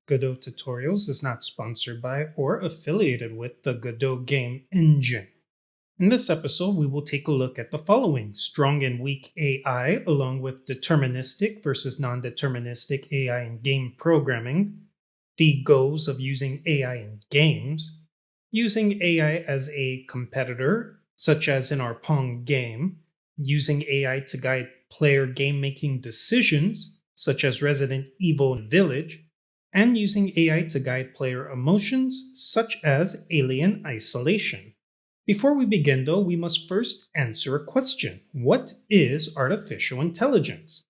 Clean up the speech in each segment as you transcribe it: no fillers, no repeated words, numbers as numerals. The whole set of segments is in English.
Godot Tutorials is not sponsored by or affiliated with the Godot game engine. In this episode, we will take a look at the following: strong and weak AI, along with deterministic versus non-deterministic AI in game programming, the goals of using AI in games, using AI as a competitor, such as in our Pong game, using AI to guide player game-making decisions, such as Resident Evil Village, and using AI to guide player emotions, such as Alien Isolation. Before we begin, though, we must first answer a question. What is artificial intelligence?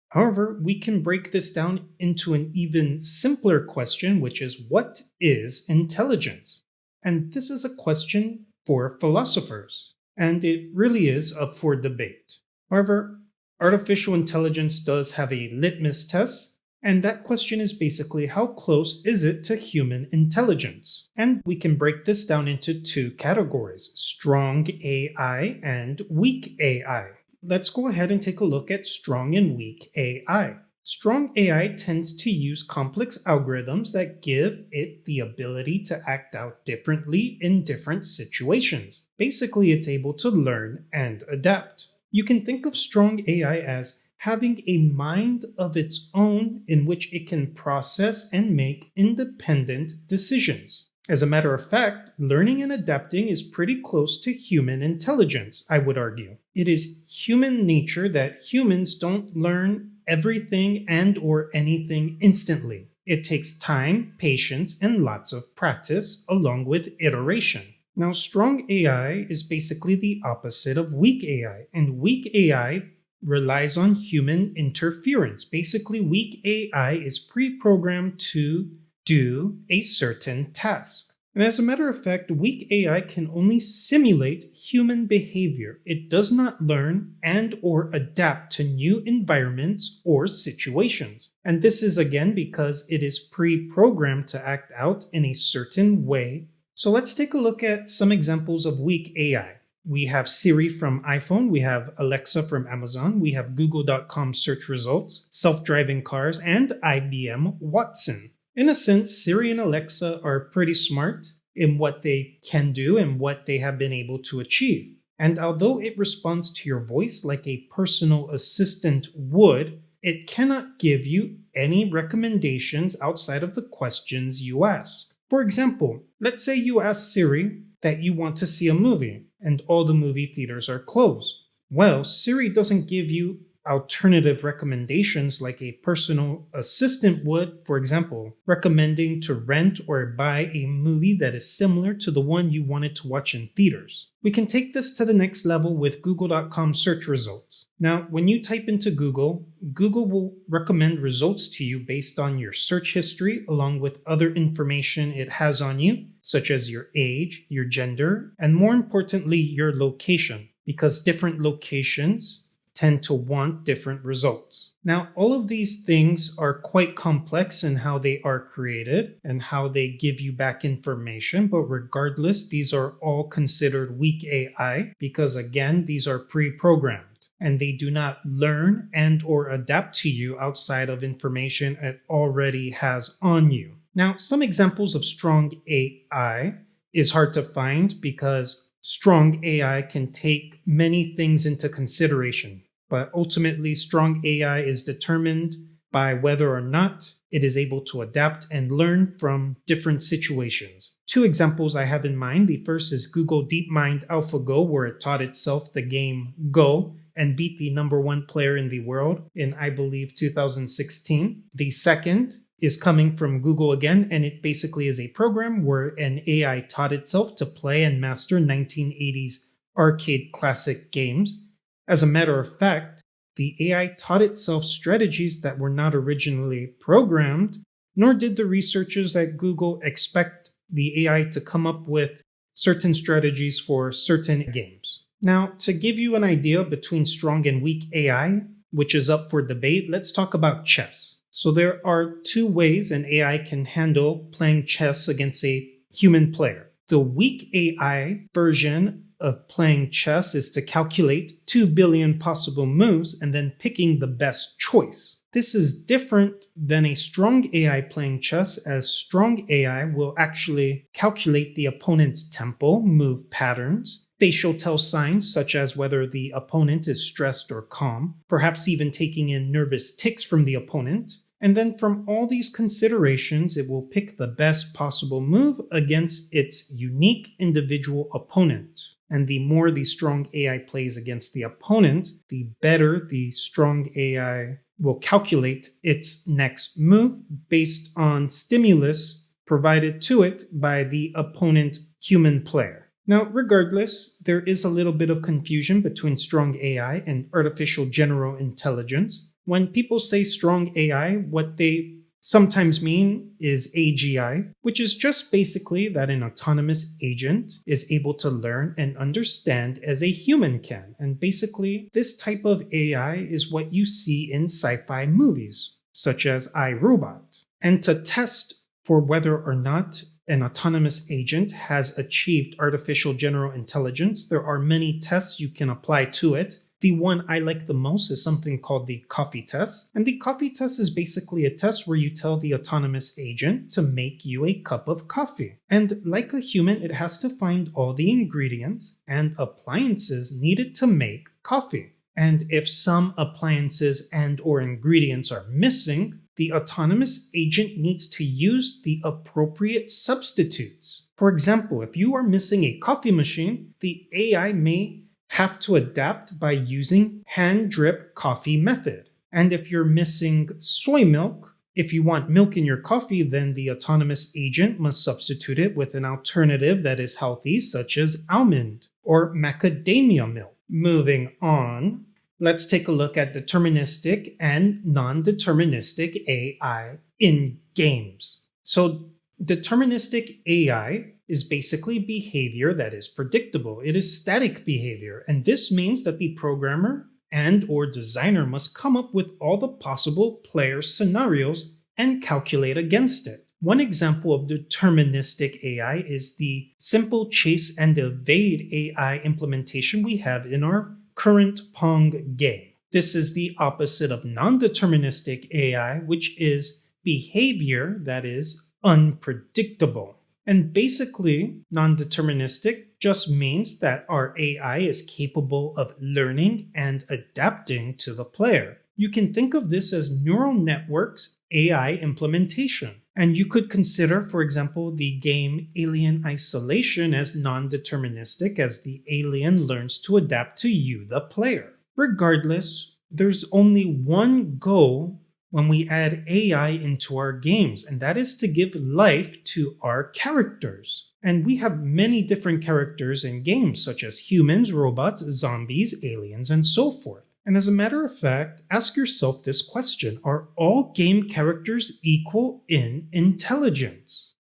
However, we can break this down into an even simpler question, which is, what is intelligence? And this is a question for philosophers, and it really is up for debate. However, artificial intelligence does have a litmus test, and that question is basically, how close is it to human intelligence? And we can break this down into two categories: strong AI and weak AI. Let's go ahead and take a look at strong and weak AI. Strong AI tends to use complex algorithms that give it the ability to act out differently in different situations. Basically, it's able to learn and adapt. You can think of strong AI as having a mind of its own in which it can process and make independent decisions. As a matter of fact, learning and adapting is pretty close to human intelligence, I would argue. It is human nature that humans don't learn everything and or anything instantly. It takes time, patience, and lots of practice, along with iteration. Now, strong AI is basically the opposite of weak AI, and weak AI relies on human interference. Basically, weak AI is pre-programmed to do a certain task. And as a matter of fact, weak AI can only simulate human behavior. It does not learn and or adapt to new environments or situations. And this is again because it is pre-programmed to act out in a certain way. So let's take a look at some examples of weak AI. We have Siri from iPhone, we have Alexa from Amazon, we have Google.com search results, self-driving cars, and IBM Watson. In a sense, Siri and Alexa are pretty smart in what they can do and what they have been able to achieve. And although it responds to your voice like a personal assistant would, it cannot give you any recommendations outside of the questions you ask. For example, let's say you ask Siri that you want to see a movie, and all the movie theaters are closed. Well, Siri doesn't give you alternative recommendations like a personal assistant would, for example, recommending to rent or buy a movie that is similar to the one you wanted to watch in theaters. We can take this to the next level with Google.com search results. Now, when you type into Google, Google will recommend results to you based on your search history along with other information it has on you, such as your age, your gender, and more importantly, your location, because different locations tend to want different results. Now, all of these things are quite complex in how they are created and how they give you back information, but regardless, these are all considered weak AI because, again, these are pre-programmed and they do not learn and or adapt to you outside of information it already has on you. Now, some examples of strong AI is hard to find because strong AI can take many things into consideration. But ultimately, strong AI is determined by whether or not it is able to adapt and learn from different situations. Two examples I have in mind. The first is Google DeepMind AlphaGo, where it taught itself the game Go and beat the #1 player in the world in, I believe, 2016. The second is coming from Google again, and it basically is a program where an AI taught itself to play and master 1980s arcade classic games. As a matter of fact, the AI taught itself strategies that were not originally programmed, nor did the researchers at Google expect the AI to come up with certain strategies for certain games. Now, to give you an idea between strong and weak AI, which is up for debate, let's talk about chess. So there are two ways an AI can handle playing chess against a human player. The weak AI version of playing chess is to calculate 2 billion possible moves and then picking the best choice. This is different than a strong AI playing chess, as strong AI will actually calculate the opponent's tempo, move patterns, facial tell signs such as whether the opponent is stressed or calm, perhaps even taking in nervous tics from the opponent. And then from all these considerations, it will pick the best possible move against its unique individual opponent. And the more the strong AI plays against the opponent, the better the strong AI will calculate its next move based on stimulus provided to it by the opponent human player. Now, regardless, there is a little bit of confusion between strong AI and artificial general intelligence. When people say strong AI, what they sometimes mean is AGI, which is just basically that an autonomous agent is able to learn and understand as a human can. And basically, this type of AI is what you see in sci-fi movies, such as I, Robot. And to test for whether or not an autonomous agent has achieved artificial general intelligence, there are many tests you can apply to it. The one I like the most is something called the coffee test. And the coffee test is basically a test where you tell the autonomous agent to make you a cup of coffee. And like a human, it has to find all the ingredients and appliances needed to make coffee. And if some appliances and/or ingredients are missing, the autonomous agent needs to use the appropriate substitutes. For example, if you are missing a coffee machine, the AI may have to adapt by using hand drip coffee method. And if you're missing soy milk, if you want milk in your coffee, then the autonomous agent must substitute it with an alternative that is healthy, such as almond or macadamia milk. Moving on, let's take a look at deterministic and non-deterministic AI in games. So deterministic AI is basically behavior that is predictable. It is static behavior, and this means that the programmer and/or designer must come up with all the possible player scenarios and calculate against it. One example of deterministic AI is the simple chase and evade AI implementation we have in our current Pong game. This is the opposite of non-deterministic AI, which is behavior that is unpredictable. And basically, non-deterministic just means that our AI is capable of learning and adapting to the player. You can think of this as neural networks AI implementation. And you could consider, for example, the game Alien Isolation as non-deterministic, as the alien learns to adapt to you, the player. Regardless, there's only one goal when we add AI into our games, and that is to give life to our characters. And we have many different characters in games, such as humans, robots, zombies, aliens, and so forth. And as a matter of fact, ask yourself this question: are all game characters equal in intelligence?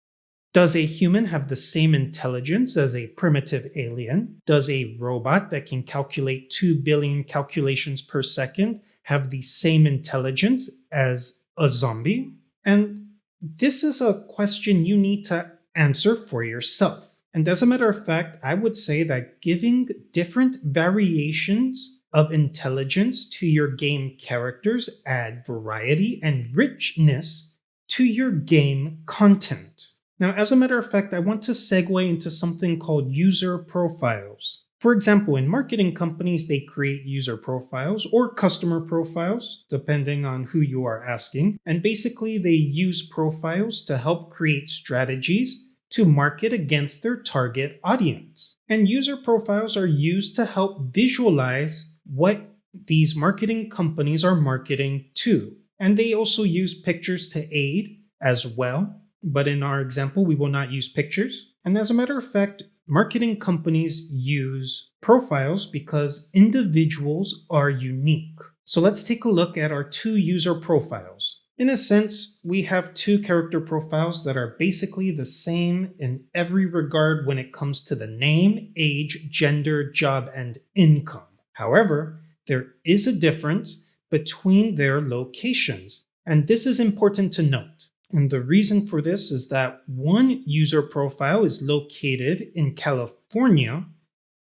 Does a human have the same intelligence as a primitive alien? Does a robot that can calculate 2 billion calculations per second have the same intelligence as a zombie? And this is a question you need to answer for yourself. And as a matter of fact, I would say that giving different variations of intelligence to your game characters add variety and richness to your game content. Now, as a matter of fact, I want to segue into something called user profiles. For example, in marketing companies, they create user profiles or customer profiles, depending on who you are asking. And basically, they use profiles to help create strategies to market against their target audience. And user profiles are used to help visualize what these marketing companies are marketing to. And they also use pictures to aid as well. But in our example, we will not use pictures. And as a matter of fact, marketing companies use profiles because individuals are unique. So let's take a look at our 2 user profiles. In a sense, we have 2 character profiles that are basically the same in every regard when it comes to the name, age, gender, job, and income. However, there is a difference between their locations, and this is important to note. And the reason for this is that one user profile is located in California,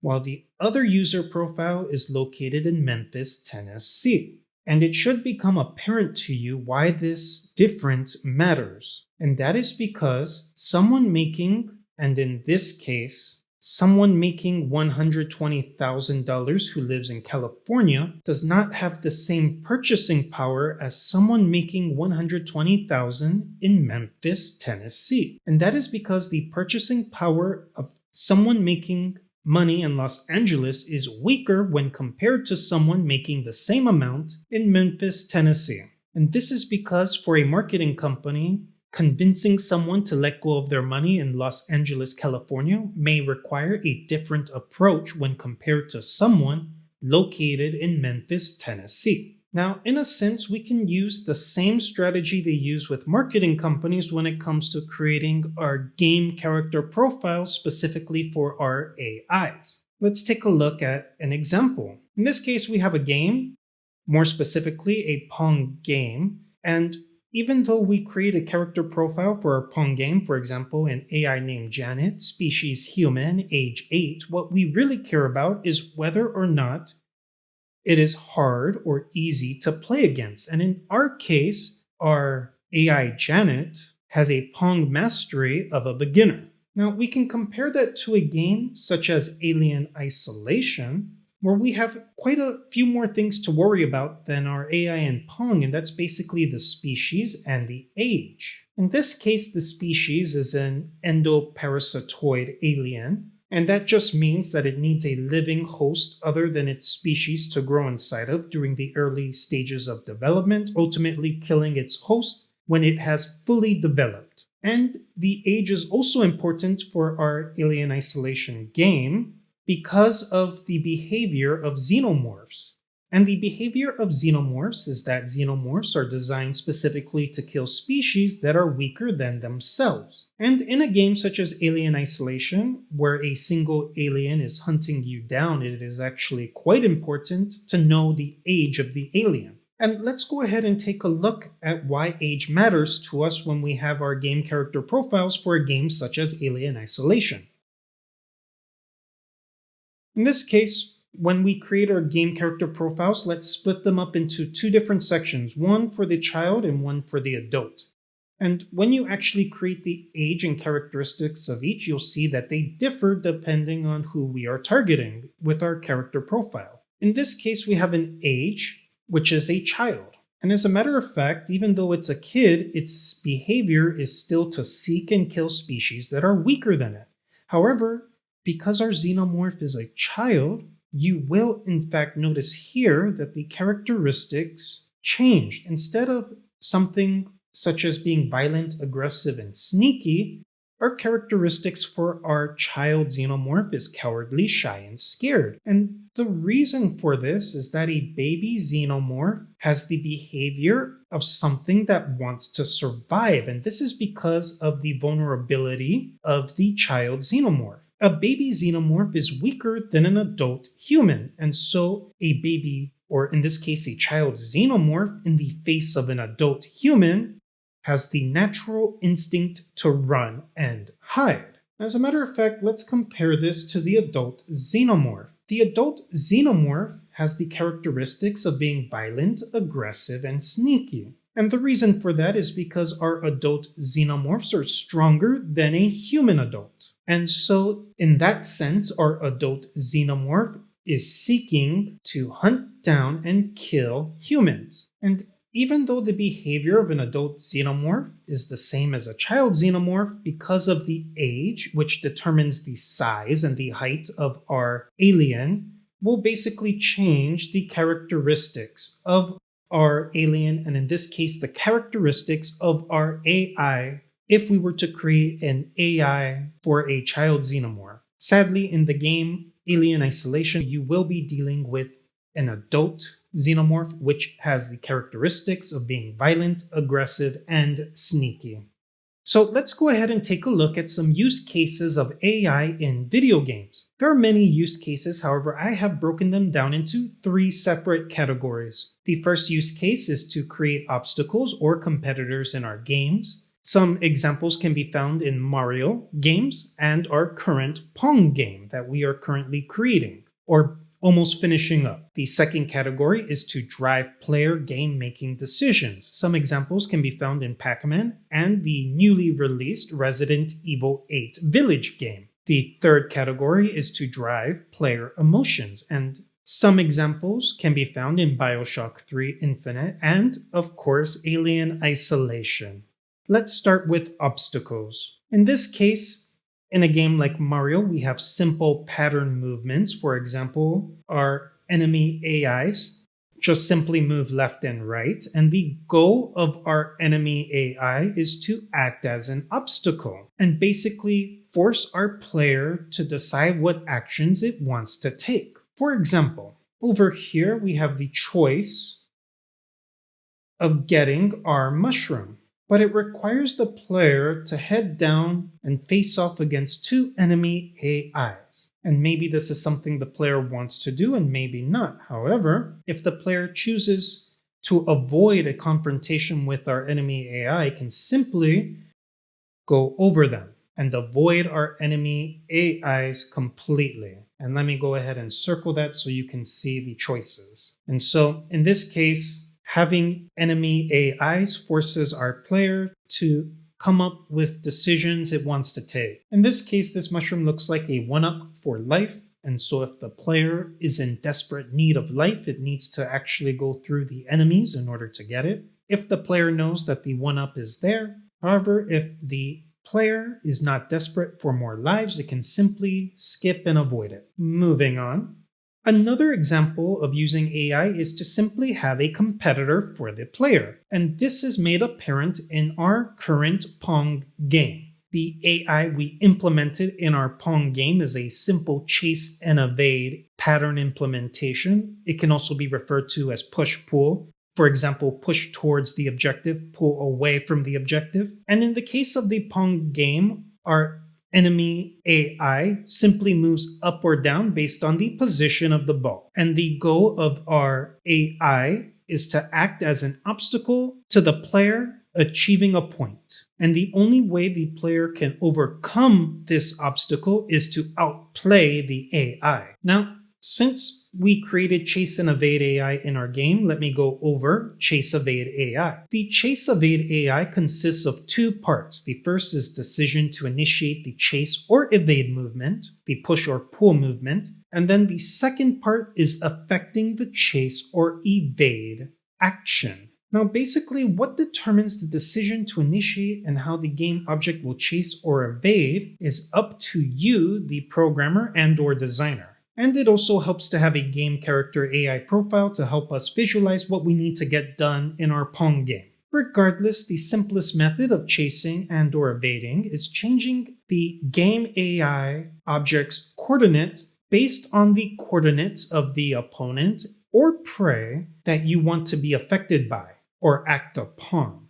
while the other user profile is located in Memphis, Tennessee. And it should become apparent to you why this difference matters. And that is because someone making, and in this case, someone making $120,000 who lives in California does not have the same purchasing power as someone making $120,000 in Memphis, Tennessee. And that is because the purchasing power of someone making money in Los Angeles is weaker when compared to someone making the same amount in Memphis, Tennessee. And this is because for a marketing company, convincing someone to let go of their money in Los Angeles, California may require a different approach when compared to someone located in Memphis, Tennessee. Now, in a sense, we can use the same strategy they use with marketing companies when it comes to creating our game character profiles specifically for our AIs. Let's take a look at an example. In this case, we have a game, more specifically a Pong game, and even though we create a character profile for our Pong game, for example, an AI named Janet, species human, age 8, what we really care about is whether or not it is hard or easy to play against. And in our case, our AI Janet has a Pong mastery of a beginner. Now, we can compare that to a game such as Alien Isolation, where we have quite a few more things to worry about than our AI in Pong, and that's basically the species and the age. In this case, the species is an endoparasitoid alien, and that just means that it needs a living host other than its species to grow inside of during the early stages of development, ultimately killing its host when it has fully developed. And the age is also important for our Alien Isolation game, because of the behavior of xenomorphs. And the behavior of xenomorphs is that xenomorphs are designed specifically to kill species that are weaker than themselves. And in a game such as Alien Isolation, where a single alien is hunting you down, it is actually quite important to know the age of the alien. And let's go ahead and take a look at why age matters to us when we have our game character profiles for a game such as Alien Isolation. In this case, when we create our game character profiles, let's split them up into two different sections, one for the child and one for the adult. And when you actually create the age and characteristics of each, you'll see that they differ depending on who we are targeting with our character profile. In this case, we have an age, which is a child. And as a matter of fact, even though it's a kid, its behavior is still to seek and kill species that are weaker than it. However, because our xenomorph is a child, you will in fact notice here that the characteristics changed. Instead of something such as being violent, aggressive, and sneaky, our characteristics for our child xenomorph is cowardly, shy, and scared. And the reason for this is that a baby xenomorph has the behavior of something that wants to survive, and this is because of the vulnerability of the child xenomorph. A baby xenomorph is weaker than an adult human, and so a baby, or in this case a child xenomorph, in the face of an adult human, has the natural instinct to run and hide. As a matter of fact, let's compare this to the adult xenomorph. The adult xenomorph has the characteristics of being violent, aggressive, and sneaky. And the reason for that is because our adult xenomorphs are stronger than a human adult. And so, in that sense, our adult xenomorph is seeking to hunt down and kill humans. And even though the behavior of an adult xenomorph is the same as a child xenomorph, because of the age, which determines the size and the height of our alien, will basically change the characteristics of our alien, and in this case, the characteristics of our AI if we were to create an AI for a child xenomorph. Sadly, in the game Alien Isolation, you will be dealing with an adult xenomorph, which has the characteristics of being violent, aggressive, and sneaky. So let's go ahead and take a look at some use cases of AI in video games. There are many use cases, however, I have broken them down into 3 separate categories. The first use case is to create obstacles or competitors in our games. Some examples can be found in Mario games and our current Pong game that we are currently creating. Or almost finishing up. The second category is to drive player game-making decisions. Some examples can be found in Pacman and the newly released Resident Evil 8 Village game. The third category is to drive player emotions, and some examples can be found in Bioshock 3 Infinite and, of course, Alien Isolation. Let's start with obstacles. In this case, in a game like Mario, we have simple pattern movements. For example, our enemy AIs just simply move left and right, and the goal of our enemy AI is to act as an obstacle and basically force our player to decide what actions it wants to take. For example, over here we have the choice of getting our mushroom, but it requires the player to head down and face off against two enemy AIs. And maybe this is something the player wants to do and maybe not. However, if the player chooses to avoid a confrontation with our enemy AI, it can simply go over them and avoid our enemy AIs completely. And let me go ahead and circle that so you can see the choices. And so in this case, having enemy AIs forces our player to come up with decisions it wants to take. In this case, this mushroom looks like a 1-up for life, and so if the player is in desperate need of life, it needs to actually go through the enemies in order to get it. If the player knows that the 1-up is there, however, if the player is not desperate for more lives, it can simply skip and avoid it. Moving on. Another example of using AI is to simply have a competitor for the player, and this is made apparent in our current Pong game. The AI we implemented in our Pong game is a simple chase and evade pattern implementation. It can also be referred to as push-pull. For example, push towards the objective, pull away from the objective. And in the case of the Pong game, our enemy AI simply moves up or down based on the position of the ball. And the goal of our AI is to act as an obstacle to the player achieving a point. And the only way the player can overcome this obstacle is to outplay the AI. Now, since we created Chase and Evade AI in our game, let me go over Chase Evade AI. The Chase Evade AI consists of two parts. The first is decision to initiate the chase or evade movement, the push or pull movement, and then the second part is affecting the chase or evade action. Now, basically, what determines the decision to initiate and how the game object will chase or evade is up to you, the programmer and/or designer. And it also helps to have a game character AI profile to help us visualize what we need to get done in our Pong game. Regardless, the simplest method of chasing and/or evading is changing the game AI object's coordinates based on the coordinates of the opponent or prey that you want to be affected by or act upon.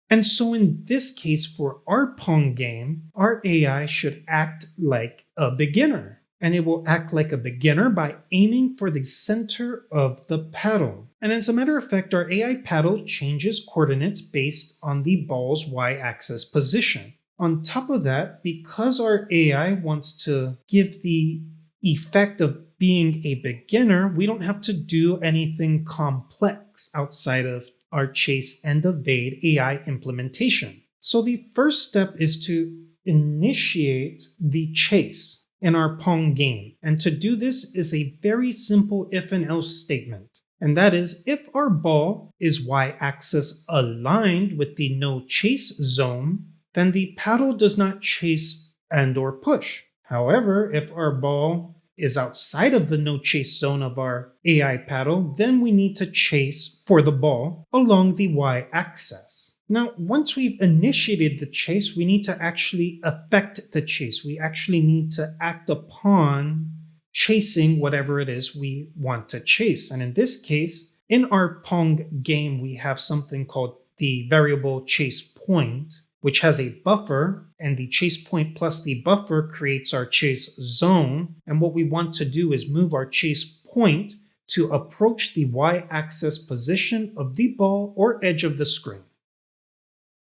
And so in this case, for our Pong game, our AI should act like a beginner. And it will act like a beginner by aiming for the center of the paddle. And as a matter of fact, our AI paddle changes coordinates based on the ball's y-axis position. On top of that, because our AI wants to give the effect of being a beginner, we don't have to do anything complex outside of our Chase and Evade AI implementation. So the first step is to initiate the chase in our Pong game. And to do this is a very simple if and else statement. And that is, if our ball is y-axis aligned with the no chase zone, then the paddle does not chase and/or push. However, if our ball is outside of the no chase zone of our AI paddle, then we need to chase for the ball along the y-axis. Now, once we've initiated the chase, we need to actually affect the chase. We actually need to act upon chasing whatever it is we want to chase. And in this case, in our Pong game, we have something called the variable chase point, which has a buffer, and the chase point plus the buffer creates our chase zone. And what we want to do is move our chase point to approach the y-axis position of the ball or edge of the screen.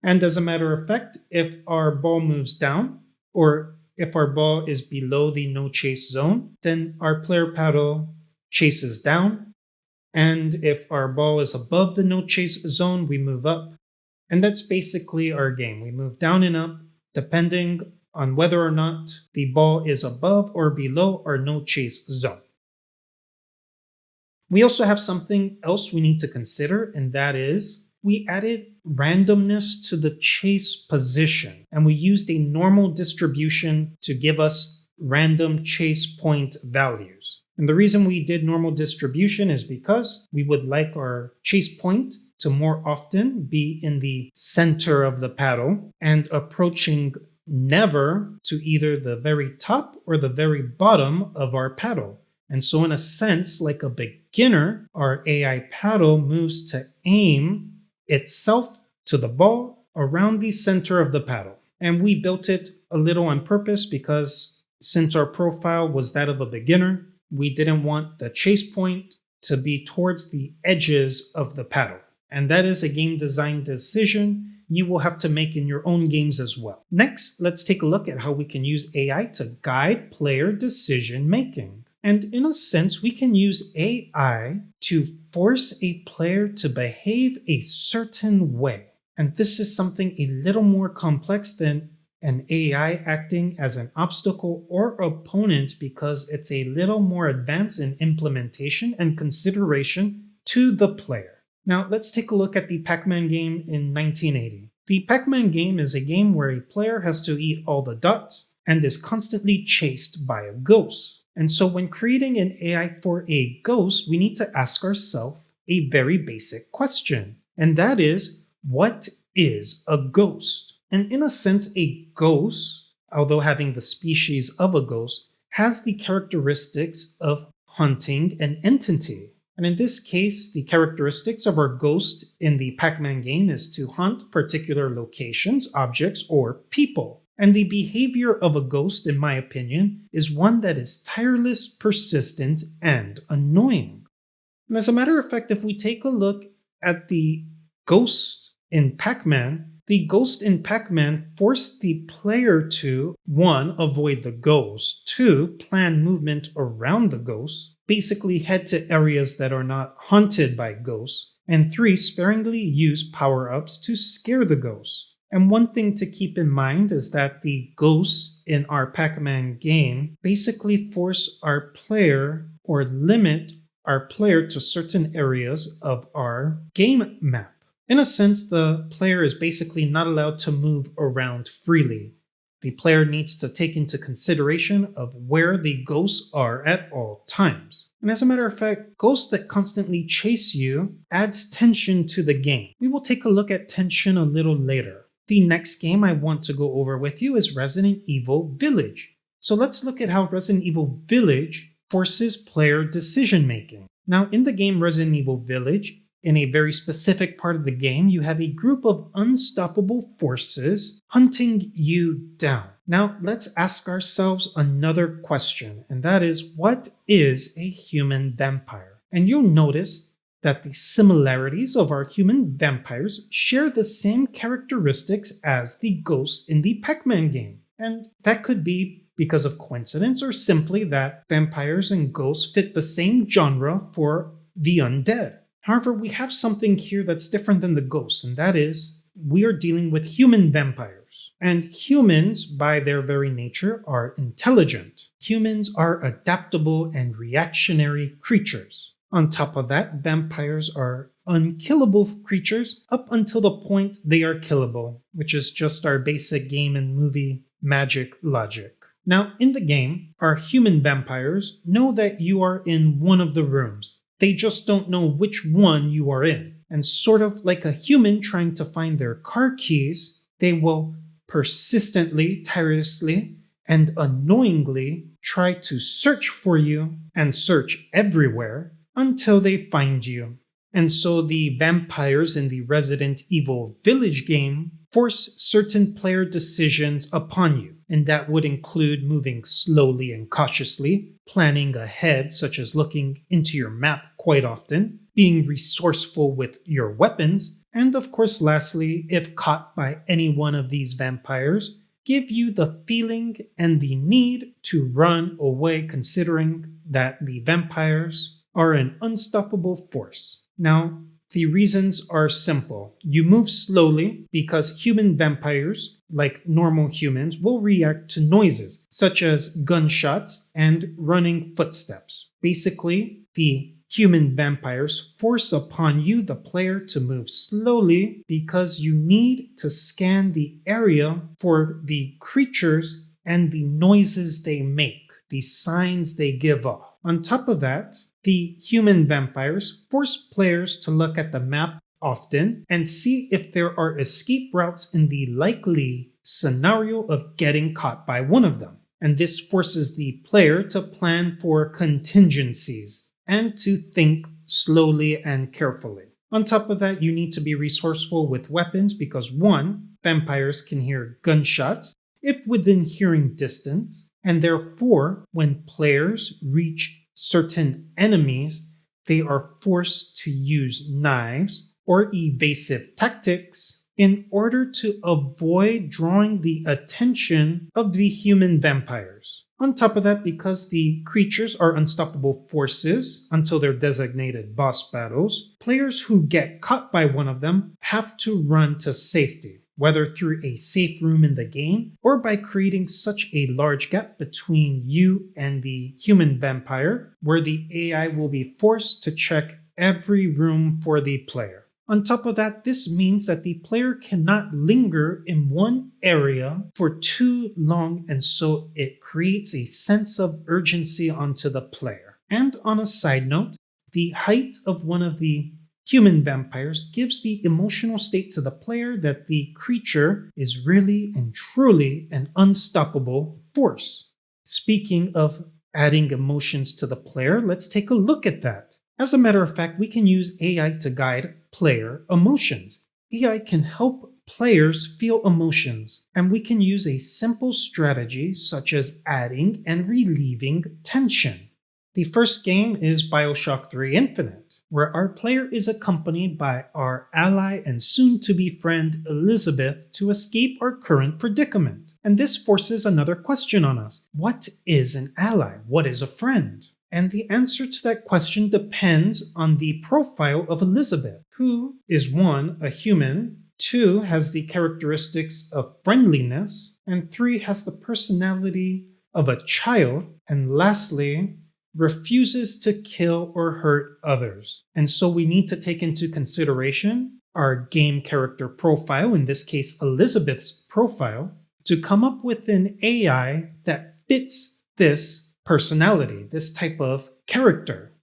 And as a matter of fact, if our ball moves down, or if our ball is below the no chase zone, then our player paddle chases down. And if our ball is above the no chase zone, we move up. And that's basically our game. We move down and up depending on whether or not the ball is above or below our no chase zone. We also have something else we need to consider, and that is we added randomness to the chase position, and we used a normal distribution to give us random chase point values. And the reason we did normal distribution is because we would like our chase point to more often be in the center of the paddle and approaching never to either the very top or the very bottom of our paddle. And so in a sense, like a beginner, our AI paddle moves to aim itself to the ball around the center of the paddle. And we built it a little on purpose because since our profile was that of a beginner, we didn't want the chase point to be towards the edges of the paddle. And that is a game design decision you will have to make in your own games as well. Next, let's take a look at how we can use AI to guide player decision making. And in a sense, we can use AI to force a player to behave a certain way. And this is something a little more complex than an AI acting as an obstacle or opponent because it's a little more advanced in implementation and consideration to the player. Now, let's take a look at the Pacman game in 1980. The Pacman game is a game where a player has to eat all the dots and is constantly chased by a ghost. And so when creating an AI for a ghost, we need to ask ourselves a very basic question. And that is, what is a ghost? And in a sense, a ghost, although having the species of a ghost, has the characteristics of hunting an entity. And in this case, the characteristics of our ghost in the Pacman game is to hunt particular locations, objects, or people. And the behavior of a ghost, in my opinion, is one that is tireless, persistent, and annoying. And as a matter of fact, if we take a look at the ghost in Pacman, the ghost in Pacman forced the player to 1. Avoid the ghost, 2. Plan movement around the ghost, basically head to areas that are not haunted by ghosts, and 3. Sparingly use power-ups to scare the ghost. And one thing to keep in mind is that the ghosts in our Pacman game basically force our player or limit our player to certain areas of our game map. In a sense, the player is basically not allowed to move around freely. The player needs to take into consideration of where the ghosts are at all times. And as a matter of fact, ghosts that constantly chase you adds tension to the game. We will take a look at tension a little later. The next game I want to go over with you is Resident Evil Village. So let's look at how Resident Evil Village forces player decision making. Now in the game Resident Evil Village, in a very specific part of the game, you have a group of unstoppable forces hunting you down. Now, let's ask ourselves another question, and that is, what is a human vampire? And you'll notice that the similarities of our human vampires share the same characteristics as the ghosts in the Pacman game. And that could be because of coincidence or simply that vampires and ghosts fit the same genre for the undead. However, we have something here that's different than the ghosts, and that is, we are dealing with human vampires. And humans, by their very nature, are intelligent. Humans are adaptable and reactionary creatures. On top of that, vampires are unkillable creatures up until the point they are killable, which is just our basic game and movie magic logic. Now, in the game, our human vampires know that you are in one of the rooms. They just don't know which one you are in. And sort of like a human trying to find their car keys, they will persistently, tirelessly, and annoyingly try to search for you and search everywhere until they find you. And so the vampires in the Resident Evil Village game force certain player decisions upon you, and that would include moving slowly and cautiously, planning ahead, such as looking into your map quite often, being resourceful with your weapons, and of course lastly, if caught by any one of these vampires, give you the feeling and the need to run away, considering that the vampires are an unstoppable force. Now, the reasons are simple. You move slowly because human vampires, like normal humans, will react to noises such as gunshots and running footsteps. Basically, the human vampires force upon you, the player, to move slowly because you need to scan the area for the creatures and the noises they make, the signs they give off. On top of that, the human vampires force players to look at the map often and see if there are escape routes in the likely scenario of getting caught by one of them. And this forces the player to plan for contingencies and to think slowly and carefully. On top of that, you need to be resourceful with weapons because 1. Vampires can hear gunshots if within hearing distance, and therefore, when players reach certain enemies, they are forced to use knives or evasive tactics in order to avoid drawing the attention of the human vampires. On top of that, because the creatures are unstoppable forces until their designated boss battles, players who get caught by one of them have to run to safety, whether through a safe room in the game or by creating such a large gap between you and the human vampire, where the AI will be forced to check every room for the player. On top of that, this means that the player cannot linger in one area for too long, and so it creates a sense of urgency onto the player. And on a side note, the height of one of the human vampires gives the emotional state to the player that the creature is really and truly an unstoppable force. Speaking of adding emotions to the player, let's take a look at that. As a matter of fact, we can use AI to guide player emotions. AI can help players feel emotions, and we can use a simple strategy such as adding and relieving tension. The first game is Bioshock 3 Infinite, where our player is accompanied by our ally and soon-to-be friend Elizabeth to escape our current predicament. And this forces another question on us. What is an ally? What is a friend? And the answer to that question depends on the profile of Elizabeth, who is 1, a human, 2, has the characteristics of friendliness, and 3, has the personality of a child, and lastly, refuses to kill or hurt others. And so we need to take into consideration our game character profile, in this case Elizabeth's profile, to come up with an AI that fits this personality, this type of character.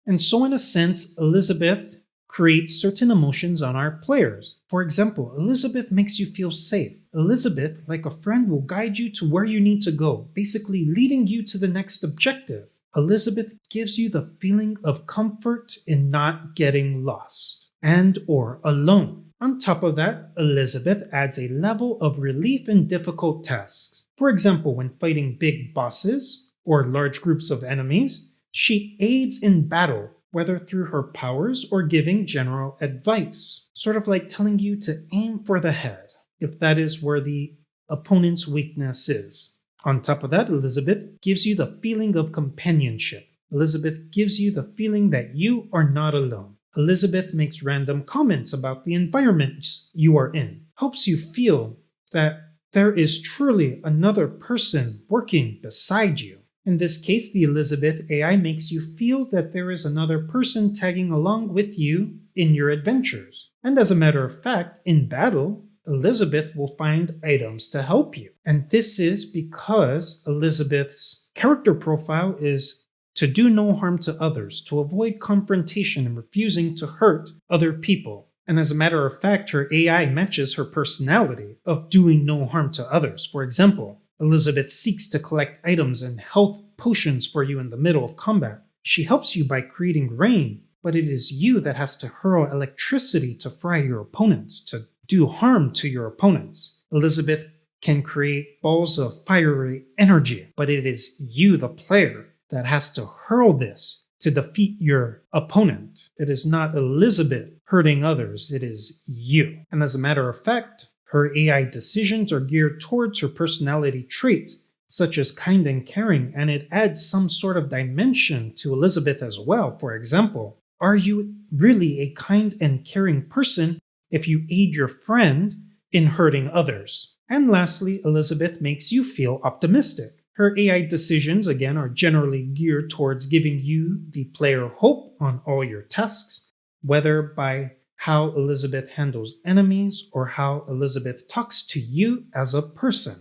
And so in a sense, Elizabeth creates certain emotions on our players. For example, Elizabeth makes you feel safe. Elizabeth, like a friend, will guide you to where you need to go, basically leading you to the next objective. Elizabeth gives you the feeling of comfort in not getting lost and or alone. On top of that, Elizabeth adds a level of relief in difficult tasks. For example, when fighting big bosses or large groups of enemies, she aids in battle, whether through her powers or giving general advice, sort of like telling you to aim for the head, if that is where the opponent's weakness is. On top of that, Elizabeth gives you the feeling of companionship. Elizabeth gives you the feeling that you are not alone. Elizabeth makes random comments about the environments you are in, helps you feel that there is truly another person working beside you. In this case, the Elizabeth AI makes you feel that there is another person tagging along with you in your adventures. And as a matter of fact, in battle, Elizabeth will find items to help you. And this is because Elizabeth's character profile is to do no harm to others, to avoid confrontation and refusing to hurt other people. And as a matter of fact, her AI matches her personality of doing no harm to others. For example, Elizabeth seeks to collect items and health potions for you in the middle of combat. She helps you by creating rain, but it is you that has to hurl electricity to fry your opponents, to do harm to your opponents. Elizabeth can create balls of fiery energy, but it is you, the player, that has to hurl this to defeat your opponent. It is not Elizabeth hurting others, it is you. And as a matter of fact, Her AI decisions are geared towards her personality traits, such as kind and caring, and it adds some sort of dimension to Elizabeth as well. For example, are you really a kind and caring person if you aid your friend in hurting others? And lastly, Elizabeth makes you feel optimistic. Her AI decisions, again, are generally geared towards giving you, the player, hope on all your tasks, whether by how Elizabeth handles enemies or how Elizabeth talks to you as a person.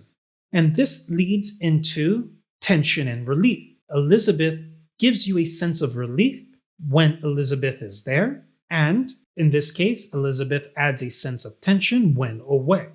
And this leads into tension and relief. Elizabeth gives you a sense of relief when Elizabeth is there, and in this case, Elizabeth adds a sense of tension when away.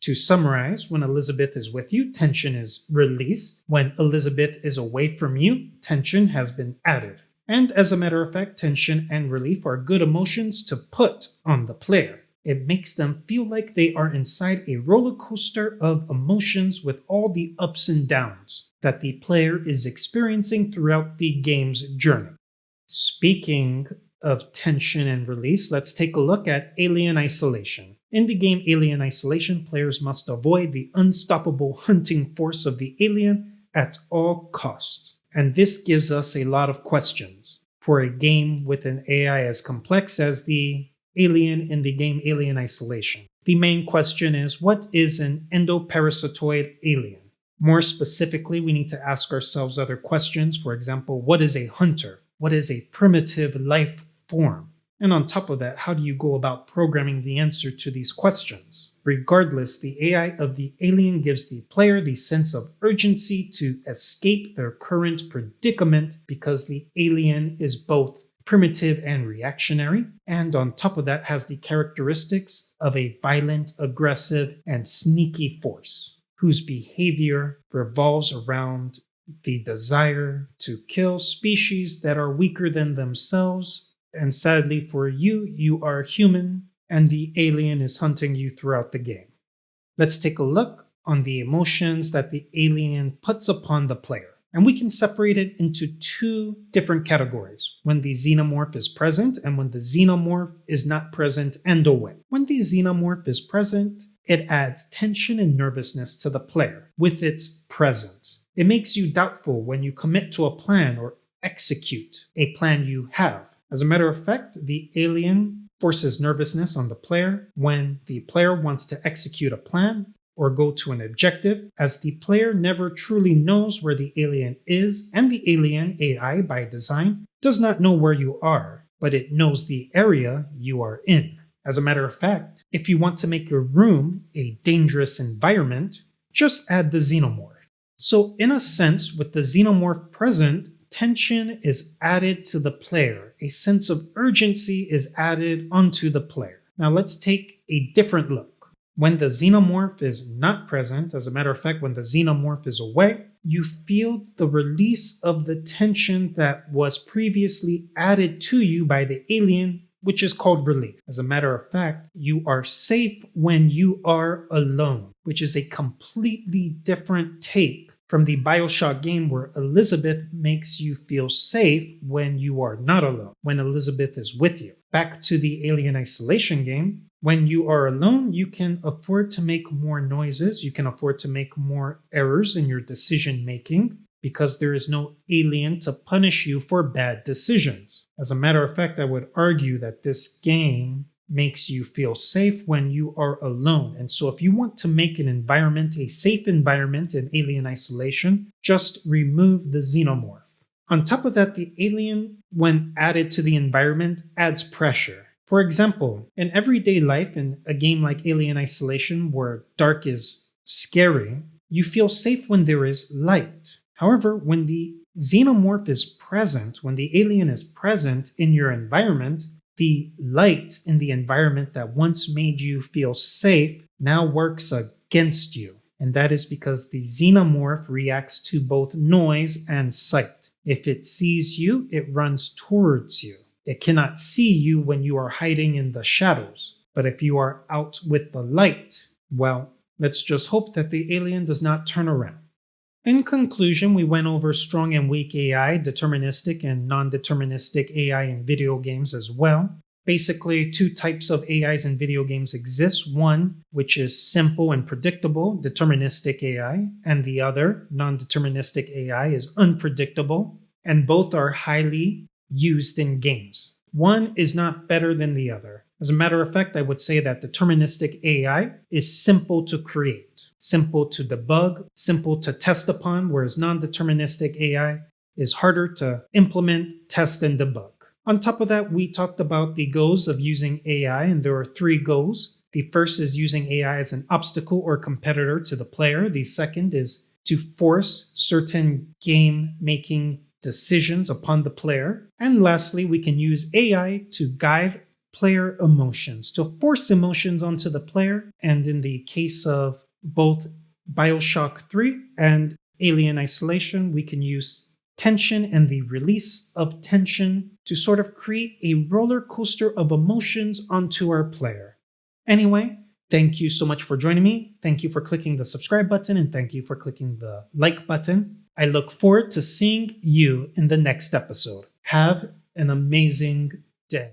To summarize, when Elizabeth is with you, tension is released. When Elizabeth is away from you, tension has been added. And as a matter of fact, tension and relief are good emotions to put on the player. It makes them feel like they are inside a roller coaster of emotions with all the ups and downs that the player is experiencing throughout the game's journey. Speaking of tension and release, let's take a look at Alien Isolation. In the game Alien Isolation, players must avoid the unstoppable hunting force of the alien at all costs. And this gives us a lot of questions. For a game with an AI as complex as the alien in the game Alien Isolation, the main question is, what is an endoparasitoid alien? More specifically, we need to ask ourselves other questions. For example, what is a hunter? What is a primitive life form? And on top of that, how do you go about programming the answer to these questions? Regardless, the AI of the alien gives the player the sense of urgency to escape their current predicament because the alien is both primitive and reactionary, and on top of that has the characteristics of a violent, aggressive, and sneaky force, whose behavior revolves around the desire to kill species that are weaker than themselves. And sadly for you, you are human, and the alien is hunting you throughout the game. Let's take a look on the emotions that the alien puts upon the player. And we can separate it into two different categories: when the Xenomorph is present and when the Xenomorph is not present and away. When the Xenomorph is present, it adds tension and nervousness to the player with its presence. It makes you doubtful when you commit to a plan or execute a plan you have. As a matter of fact, the alien forces nervousness on the player when the player wants to execute a plan or go to an objective, as the player never truly knows where the alien is, and the alien AI by design does not know where you are, but it knows the area you are in. As a matter of fact, if you want to make your room a dangerous environment, just add the Xenomorph. So in a sense, with the Xenomorph present, tension is added to the player. A sense of urgency is added onto the player. Now let's take a different look. When the Xenomorph is not present, as a matter of fact, when the Xenomorph is away, you feel the release of the tension that was previously added to you by the alien, which is called relief. As a matter of fact, you are safe when you are alone, which is a completely different take from the Bioshock game where Elizabeth makes you feel safe when you are not alone, when Elizabeth is with you. Back to the Alien Isolation game, when you are alone, you can afford to make more noises, you can afford to make more errors in your decision making because there is no alien to punish you for bad decisions. As a matter of fact, I would argue that this game makes you feel safe when you are alone. And so if you want to make an environment a safe environment in Alien Isolation, just remove the Xenomorph. On top of that, the alien, when added to the environment, adds pressure. For example, in everyday life, in a game like Alien Isolation where dark is scary, you feel safe when there is light. However, when the Xenomorph is present, when the alien is present in your environment, the light in the environment that once made you feel safe now works against you. And that is because the Xenomorph reacts to both noise and sight. If it sees you, it runs towards you. It cannot see you when you are hiding in the shadows. But if you are out with the light, well, let's just hope that the alien does not turn around. In conclusion, we went over strong and weak AI, deterministic and non-deterministic AI in video games as well. Basically, two types of AIs in video games exist. One, which is simple and predictable, deterministic AI, and the other, non-deterministic AI, is unpredictable, and both are highly used in games. One is not better than the other. As a matter of fact, I would say that deterministic AI is simple to create, simple to debug, simple to test upon, whereas non-deterministic AI is harder to implement, test, and debug. On top of that, we talked about the goals of using AI, and there are 3 goals. The first is using AI as an obstacle or competitor to the player. The second is to force certain game-making decisions upon the player. And lastly, we can use AI to guide player emotions, to force emotions onto the player. And in the case of both Bioshock 3 and Alien Isolation, we can use tension and the release of tension to sort of create a roller coaster of emotions onto our player. Anyway, thank you so much for joining me. Thank you for clicking the subscribe button, and thank you for clicking the like button. I look forward to seeing you in the next episode. Have an amazing day.